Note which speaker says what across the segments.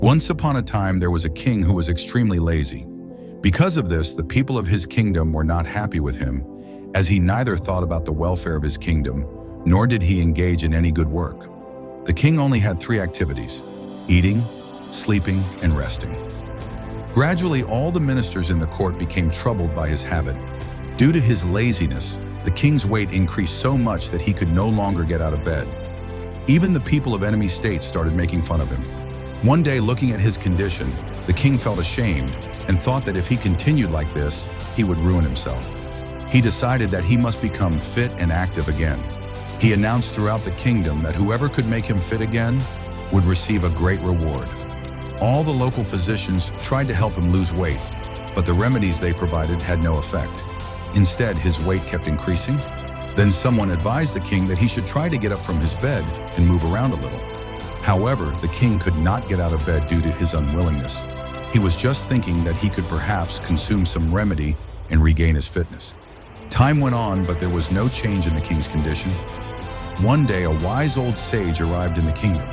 Speaker 1: Once upon a time, there was a king who was extremely lazy. Because of this, the people of his kingdom were not happy with him, as he neither thought about the welfare of his kingdom, nor did he engage in any good work. The king only had 3 activities: eating, sleeping, and resting. Gradually, all the ministers in the court became troubled by his habit. Due to his laziness, the king's weight increased so much that he could no longer get out of bed. Even the people of enemy states started making fun of him. One day, looking at his condition, the king felt ashamed and thought that if he continued like this, he would ruin himself. He decided that he must become fit and active again. He announced throughout the kingdom that whoever could make him fit again would receive a great reward. All the local physicians tried to help him lose weight, but the remedies they provided had no effect. Instead, his weight kept increasing. Then someone advised the king that he should try to get up from his bed and move around a little. However, the king could not get out of bed due to his unwillingness. He was just thinking that he could perhaps consume some remedy and regain his fitness. Time went on, but there was no change in the king's condition. One day, a wise old sage arrived in the kingdom.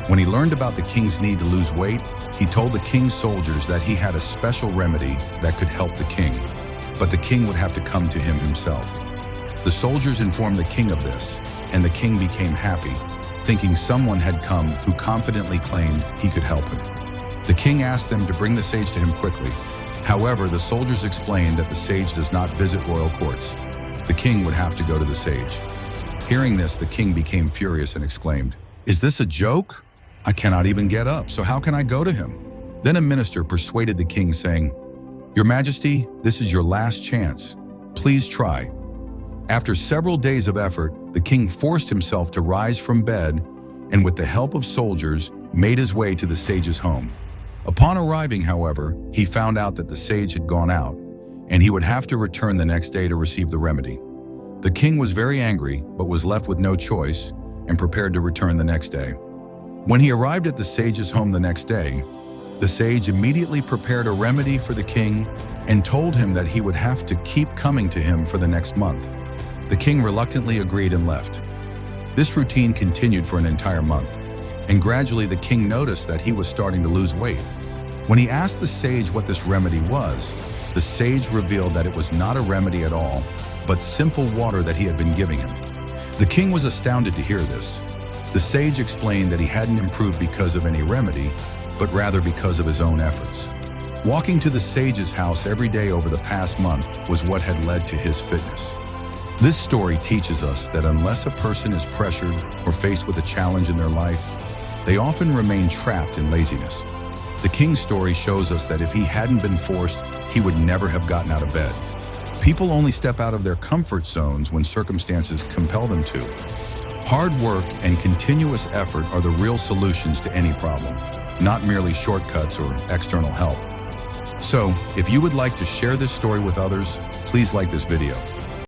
Speaker 1: When he learned about the king's need to lose weight, he told the king's soldiers that he had a special remedy that could help the king, but the king would have to come to him himself. The soldiers informed the king of this, and the king became happy, thinking someone had come who confidently claimed he could help him. The king asked them to bring the sage to him quickly. However, the soldiers explained that the sage does not visit royal courts. The king would have to go to the sage. Hearing this, the king became furious and exclaimed, "Is this a joke? I cannot even get up, so how can I go to him?" Then a minister persuaded the king, saying, "Your Majesty, this is your last chance. Please try." After several days of effort, the king forced himself to rise from bed and with the help of soldiers, made his way to the sage's home. Upon arriving, however, he found out that the sage had gone out, and he would have to return the next day to receive the remedy. The king was very angry, but was left with no choice and prepared to return the next day. When he arrived at the sage's home the next day, the sage immediately prepared a remedy for the king and told him that he would have to keep coming to him for the next month. The king reluctantly agreed and left. This routine continued for an entire month, and gradually the king noticed that he was starting to lose weight. When he asked the sage what this remedy was, the sage revealed that it was not a remedy at all, but simple water that he had been giving him. The king was astounded to hear this. The sage explained that he hadn't improved because of any remedy, but rather because of his own efforts. Walking to the sage's house every day over the past month was what had led to his fitness. This story teaches us that unless a person is pressured or faced with a challenge in their life, they often remain trapped in laziness. The king's story shows us that if he hadn't been forced, he would never have gotten out of bed. People only step out of their comfort zones when circumstances compel them to. Hard work and continuous effort are the real solutions to any problem, not merely shortcuts or external help. So, if you would like to share this story with others, please like this video.